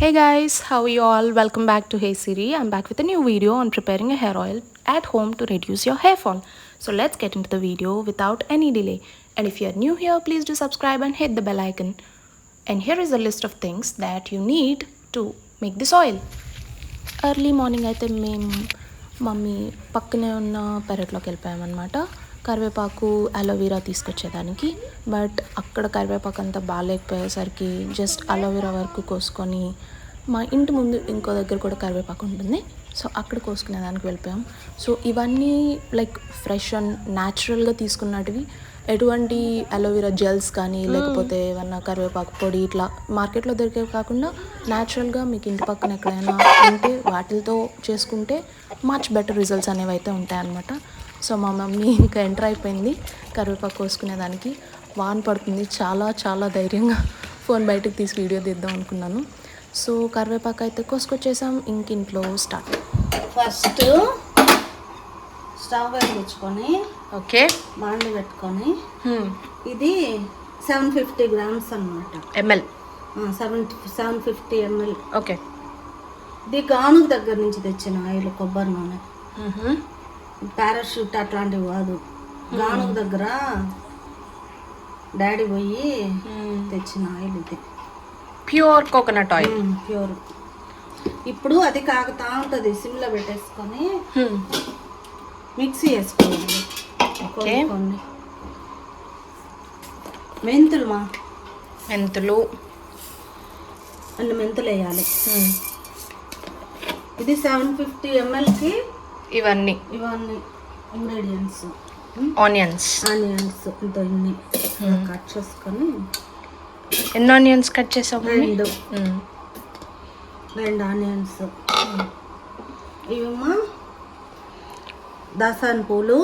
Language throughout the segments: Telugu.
Hey guys, how are you all? Welcome back to Hey Siri. I'm back with a new video on preparing a hair oil at home to reduce your hair fall. So let's get into the video without any delay. And if you're new here, please do subscribe and hit the bell icon. And here is a list of things that you need to make this oil. Early morning అయితే మేము మమ్మీ పక్కనే ఉన్న పెరట్లోకి వెళ్ళిపోయామన్నమాట. కరివేపాకు అలోవెరా తీసుకొచ్చేదానికి. బట్ అక్కడ కరివేపాకు అంతా బాగాలేకపోయేసరికి జస్ట్ అలోవెరా వరకు కోసుకొని మా ఇంటి ముందు ఇంకో దగ్గర కూడా కరివేపాకు ఉంటుంది, సో అక్కడ కోసుకునేదానికి వెళ్ళిపోయాం. సో ఇవన్నీ లైక్ ఫ్రెష్ అండ్ న్యాచురల్గా తీసుకున్నటివి. ఎటువంటి అలోవెరా జెల్స్ కానీ లేకపోతే ఏమన్నా కరివేపాకు పొడి ఇట్లా మార్కెట్లో దొరికేవి కాకుండా న్యాచురల్గా మీకు ఇంటి పక్కన ఎక్కడైనా ఉంటే వాటితో చేసుకుంటే మచ్ బెటర్ రిజల్ట్స్ అనేవి అయితే ఉంటాయన్నమాట. సో మా మమ్మీ ఇంకా ఎంటర్ అయిపోయింది కరివేపాకు కోసుకునేదానికి. వాన పడుతుంది, చాలా చాలా ధైర్యంగా ఫోన్ బయటకు తీసి వీడియో తీద్దాం అనుకున్నాను. సో కరివేపాకు అయితే కోసుకొచ్చేసాం. ఇంక ఇంట్లో స్టార్ట్. ఫస్ట్ స్టవ్ వెలిగించుకొని ఓకే బాండి పెట్టుకొని ఇది 750 grams అన్నమాట. ML 750 ml. ఓకే. ఇది గానుగ దగ్గర నుంచి తెచ్చిన ఆయిల్, కొబ్బరి నూనె, పారాషూట్ అట్లాంటివి కాదు. గానుగ దగ్గర డాడీ పోయి తెచ్చిన ఆయిల్ ఇది, ప్యూర్ కోకోనట్ ఆయిల్. ప్యూర్. ఇప్పుడు అది కాగుతా ఉంటుంది, సిమ్లో పెట్టేసుకొని మిక్సీ వేసుకోవాలి. కొన్ని మెంతులు అన్ని మెంతులు వేయాలి. ఇది 750 mlకి ఇవన్నీ ఇంగ్రీడియంట్స్. ఆనియన్స్ ఇంత ఇన్ని కట్ చేసుకొని. ఎన్ని ఆనియన్స్ కట్ చేసావు? రెండు ఆనియన్స్. ఇవేమో దాసాన్ పూలు,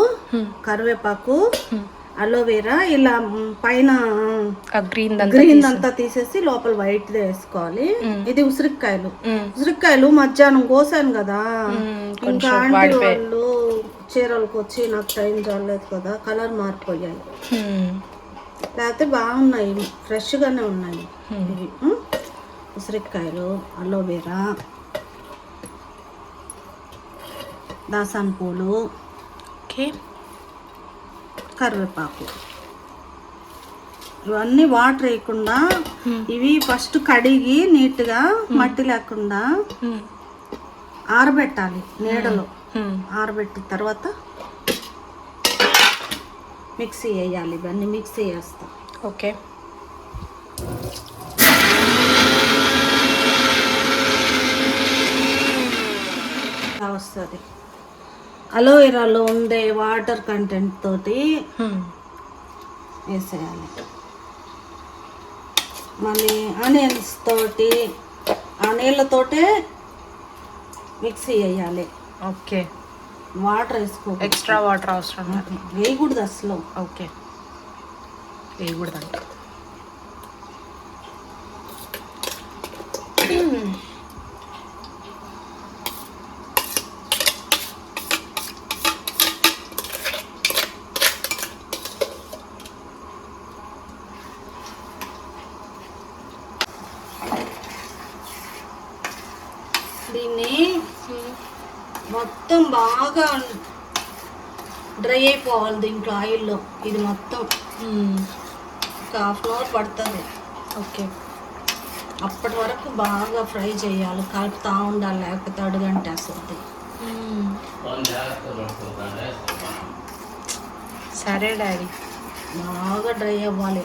కరివేపాకు, అలోవెరా, ఇలా పైన గ్రీన్ అంతా తీసేసి లోపల వైట్ వేసుకోవాలి. ఇది ఉసిరికాయలు మధ్యాహ్నం కోసాను కదా, ఇంకా ఆంటీ వాళ్ళు చీరలకు వచ్చి నాకు టైం చాలలేదు కదా, కలర్ మారిపోయాయి. లేకపోతే బాగున్నాయి, ఫ్రెష్గానే ఉన్నాయి ఇవి. ఉసిరికాయలు, అలోవెరా, దాసాన్ పూలు, కరివేపాకు, ఇవన్నీ వాటర్ వేయకుండా ఇవి ఫస్ట్ కడిగి నీట్గా మట్టి లేకుండా ఆరబెట్టాలి నీడలో. ఆరబెట్టిన తర్వాత మిక్సీ వేయాలి. ఇవన్నీ మిక్సీ వేస్తాం. ఓకే. వస్తుంది. అలోవెరాలో ఉండే వాటర్ కంటెంట్ తోటి వేసేయాలి. మళ్ళీ ఆనియన్స్ తోటి ఆ నీళ్ళతోటే మిక్సీ వేయాలి. ఓకే. వాటర్ వేసుకో, ఎక్స్ట్రా వాటర్ అవసరం వేయకూడదు అసలు. ఓకే, వేయకూడదంట. దీన్ని మొత్తం బాగా డ్రై అయిపోవాలి దీంట్లో ఆయిల్లో. ఇది మొత్తం ఒక 1/2 hour పడుతుంది. ఓకే. అప్పటి వరకు బాగా ఫ్రై చేయాలి, కలుపుతూ ఉండాలి, లేకపోతే అడుగంటేస్తుంది. సరే డాడీ. బాగా డ్రై అవ్వాలి,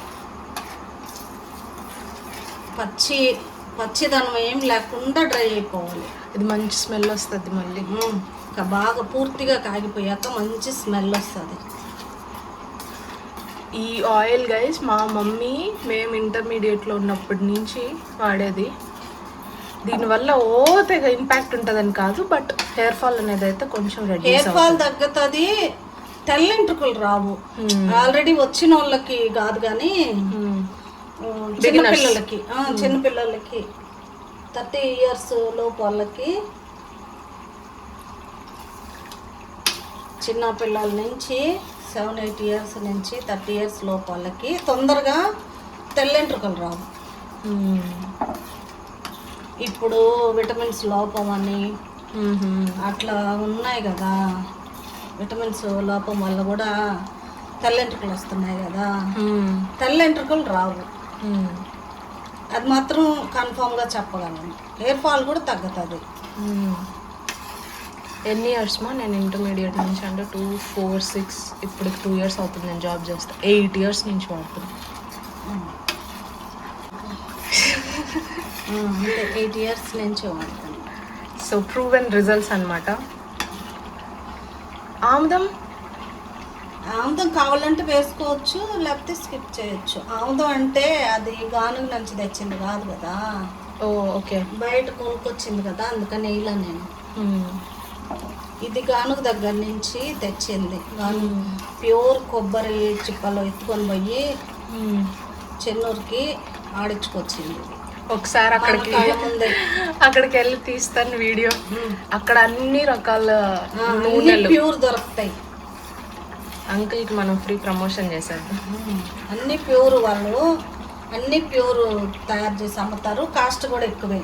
పచ్చిదనం ఏం లేకుండా డ్రై అయిపోవాలి. ఇది మంచి స్మెల్ వస్తుంది. మళ్ళీ ఇంకా బాగా పూర్తిగా కాగిపోయాక మంచి స్మెల్ వస్తుంది. ఈ ఆయిల్ గైస్ మా మమ్మీ మేము ఇంటర్మీడియట్లో ఉన్నప్పటి నుంచి వాడేది. దీనివల్ల తెగ ఇంపాక్ట్ ఉంటుందని కాదు, బట్ హెయిర్ ఫాల్ అనేది అయితే కొంచెం హెయిర్ ఫాల్ తగ్గుతుంది, తెల్ల వెంట్రుకలు రావు. ఆల్రెడీ వచ్చిన వాళ్ళకి కాదు కానీ చిన్నపిల్లలకి 30 years లోపు వాళ్ళకి, చిన్న పిల్లల నుంచి 7-8 years నుంచి 30 years లోపు వాళ్ళకి తొందరగా తెల్ల వెంట్రుకలు రావు. ఇప్పుడు విటమిన్స్ లోపం అని అట్లా ఉన్నాయి కదా, విటమిన్స్ లోపం వల్ల కూడా తెల్ల వెంట్రుకలు వస్తున్నాయి కదా. తెల్ల వెంట్రుకలు రావు, అది మాత్రం కన్ఫామ్గా చెప్పగలను. హెయిర్ ఫాల్ కూడా తగ్గుతుంది. ఎన్ని ఇయర్స్ మా నేను ఇంటర్మీడియట్ నుంచి అంటే 2, 4, 6 ఇప్పుడు 2 years అవుతుంది నేను జాబ్ చేస్తా. 8 years నుంచి వాడుతున్నాను. అంటే 8 years నుంచి వాడతాను. సో ప్రూవెన్ రిజల్ట్స్ అనమాట. ఆముదం కావాలంటే వేసుకోవచ్చు, లేకపోతే స్కిప్ చేయొచ్చు. ఆముదం అంటే అది గానుగ నుంచి తెచ్చింది కాదు కదా. ఓ ఓకే. బయట కొనుక్కొచ్చింది కదా, అందుకని ఇలా నేను ఇది గానుగ దగ్గర నుంచి తెచ్చింది. ప్యూర్ కొబ్బరి చిప్పలో ఎత్తుకొని పోయి చెన్నూరుకి ఆడించుకొచ్చింది. ఒకసారి అక్కడికి వెళ్ళి తీస్తాను వీడియో. అక్కడ అన్ని రకాల నూనెలు ప్యూర్ దొరుకుతాయి. అంకుల్కి మనం ఫ్రీ ప్రమోషన్ చేసేద్దాం. అన్ని ప్యూర్, వాళ్ళు అన్ని ప్యూర్ తయారు చేసి అమ్ముతారు. కాస్ట్ కూడా ఎక్కువే.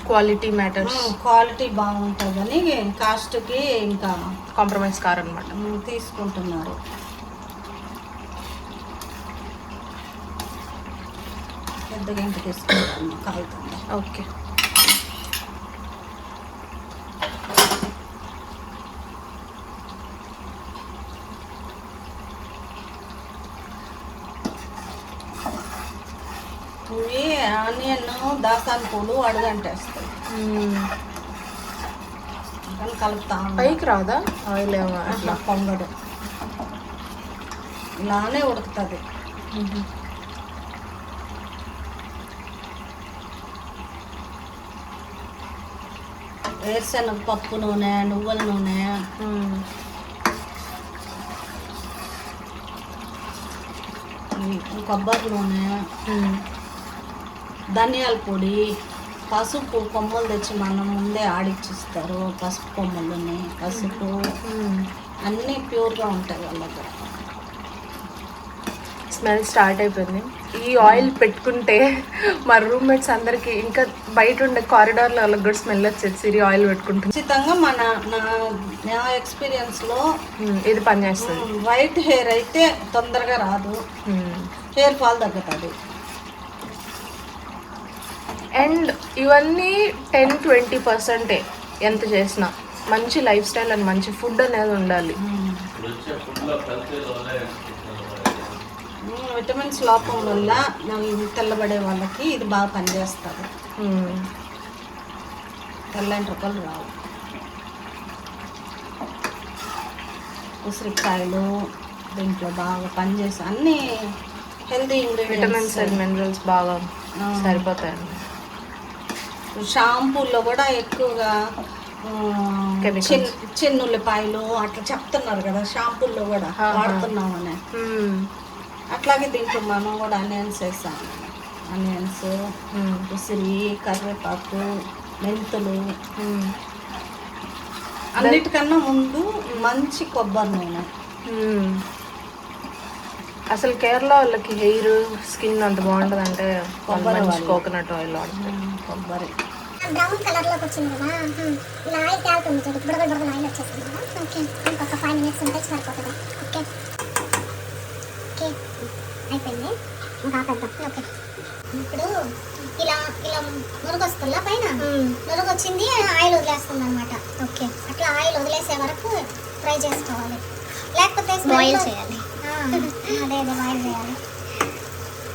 Quality matters. క్వాలిటీ బాగుంటుందని కాస్ట్కి ఇంకా కాంప్రమైజ్ కారనమాట తీసుకుంటున్నారు. పెద్ద గంట తీసుకుంటాను కాలుతుంది. ఓకే. ఇవి ఆనియన్, దాసాని పూలు అడుగంటేస్తాయి. కానీ కలుపుతా పైకి రాదా ఆయిల్? ఏమో అట్లా పొంగడు, ఇలానే ఉడుకుతుంది. వేరుశనగ పప్పు నూనె, నువ్వుల నూనె, కొబ్బరి నూనె, ధనియాల పొడి, పసుపు కొమ్మలు తెచ్చి మనం ముందే ఆడిచ్చిస్తారు. పసుపు కొమ్మలని, పసుపు అన్నీ ప్యూర్గా ఉంటాయి వాళ్ళ దగ్గర. స్మెల్ స్టార్ట్ అయిపోయింది. ఈ ఆయిల్ పెట్టుకుంటే మా రూమ్మేట్స్ అందరికి, ఇంకా బయట ఉండే కారిడార్లో వాళ్ళకి కూడా స్మెల్ వచ్చేది సిరి ఆయిల్ పెట్టుకుంటుంది. ఖచ్చితంగా నా ఎక్స్పీరియన్స్లో ఇది పనిచేస్తుంది. వైట్ హెయిర్ అయితే తొందరగా రాదు, హెయిర్ ఫాల్ తగ్గుతుంది. అండ్ ఇవన్నీ 10-20% ఎంత చేసినా మంచి లైఫ్ స్టైల్ అండ్ మంచి ఫుడ్ అనేది ఉండాలి. విటమిన్స్ లోపం వల్ల తెల్లబడే వాళ్ళకి ఇది బాగా పనిచేస్తుంది. తెల్ల వెంట్రుకలు రావు. ఉసిరికాయలు దీంట్లో బాగా పనిచేసి అన్ని హెల్తీ విటమిన్స్ అండ్ మినరల్స్ బాగా సరిపోతాయి. షాంపూల్లో కూడా ఎక్కువగా చిన్నుల్లిపాయలు అట్లా చెప్తున్నారు కదా, షాంపూల్లో కూడా వాడుతున్నామని. అట్లాగే దీంట్లో మనం కూడా ఆనియన్స్ వేసాము. ఆనియన్స్, ఉసిరి, కరివేపాకు, మెంతులు, అన్నిటికన్నా ముందు మంచి కొబ్బరి నూనె. అసలు కేరళ వాళ్ళకి హెయిర్ స్కిన్ అంత బాగుంటుంది అంటే కోకోనట్ ఆయిల్ వాడుతుంది. కొబ్బరి బ్రౌన్ కలర్లోకి వచ్చింది కదా, ఇలా ఆయిల్ తేలుతుంది చూడు, బుడగలు ఆయిల్ వచ్చేసింది కదా. ఓకే, ఇంకొక 5 minutes ఉంటే సరిపోతుంది. ఓకే ఓకే అయిపోయింది, ఇంకా ఆపేద్దాం. ఓకే, ఇప్పుడు ఇలా ఇలా నురుగొస్తుందా పైన, నురుగొచ్చింది ఆయిల్ వదిలేస్తుంది అనమాట. ఓకే, అట్లా ఆయిల్ వదిలేసే వరకు ఫ్రై చేసుకోవాలి, లేకపోతే బాయిల్ చేయాలి. అదే బాయిల్ చేయాలి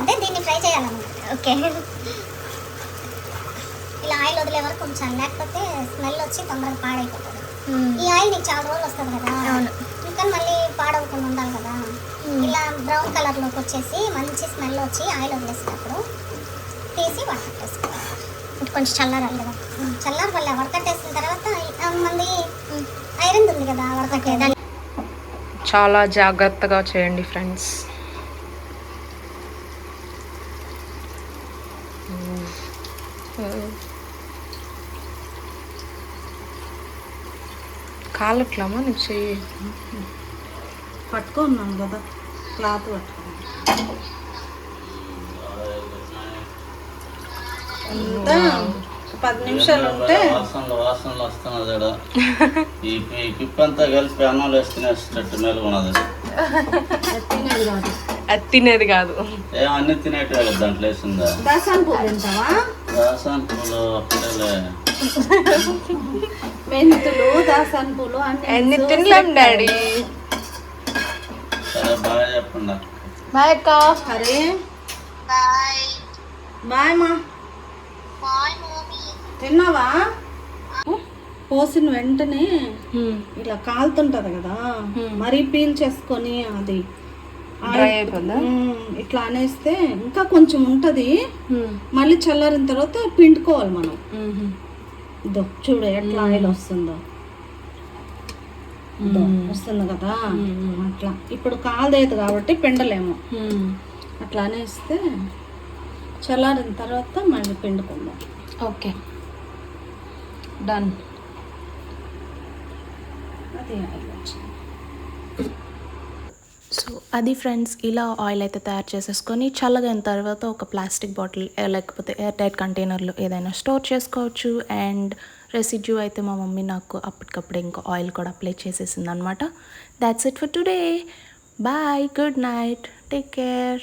అంటే దీన్ని ఫ్రై చేయాలన్నమాట. ఓకే, ఇలా ఆయిల్ వదిలే వరకు ఉంచాలి, లేకపోతే స్మెల్ వచ్చి తొందరగా పాడైపోతుంది. ఈ ఆయిల్ నీకు చాలా రోజులు వస్తుంది కదా. అవును, ఇంకా మళ్ళీ పాడవకుండా ఉండాలి కదా. ఇలా బ్రౌన్ కలర్లోకి వచ్చేసి మంచి స్మెల్ వచ్చి ఆయిల్ వదిలేసినప్పుడు తీసి వడకట్టేసుకోవాలి. కొంచెం చల్లారాలి కదా, చల్లారి వల్ల వడకట్టేసిన తర్వాత మళ్ళీ ఐరన్ ఉంది కదా వడకట్టే. చాలా జాగ్రత్తగా చేయండి ఫ్రెండ్స్. కాలట్లమ్మా నువ్వు చెయ్యి. పట్టుకున్నాను కదా, క్లాత్ పట్టుకున్నాను. అంతా 10 నిమిషాలు ఉంటే వాసనలు వస్తున్నది ఈడ. ఈ పిప్పంతా కలిపి అన్నం వేసి తినేసేటట్టు మేలు ఉన్నది. తినేది కాదు. అది తినేది కాదు. ఏం అన్ని తినేటివే కదా దాంట్లో వేసిందా? దాసాన్ పూలు తింటావా? దాసాన్ పూలు అప్పుడే మెంతులు, దాసాన్ పూలు అన్ని తినలేం డాడీ. సరే బాగా చెప్పండి. బాయ్ అక్క. అరే బాయ్ మా. తిన్నావా? పోసిన వెంటనే ఇలా కాలుతుంటది కదా, మరీ పీల్ చేసుకొని అది డ్రై అయిపోద్దా? ఇట్లా అనేస్తే ఇంకా కొంచెం ఉంటది. మళ్ళీ చల్లారిన తర్వాత పిండుకోవాలి మనం. ఇదో చూడు ఎట్లా ఆయిల్ వస్తుందో. వస్తుంది కదా అట్లా. ఇప్పుడు కాలేదు కాబట్టి పిండలేము. అట్లా అనేస్తే చల్లారిన తర్వాత మళ్ళీ పిండుకుందాం. Okay done. అది ఆయిల్ వచ్చింది. సో అది ఫ్రెండ్స్, ఇలా ఆయిల్ అయితే తయారు చేసేసుకొని చల్లగైన తర్వాత ఒక ప్లాస్టిక్ బాటిల్ లేకపోతే ఎయిర్ టైట్ కంటైనర్లో ఏదైనా స్టోర్ చేసుకోవచ్చు. అండ్ రెసిడ్యూ అయితే మా మమ్మీ నాకు అప్పటికప్పుడే ఇంకా ఆయిల్ కూడా అప్లై చేసేసింది అనమాట. That's it for today. Bye, good night, take care.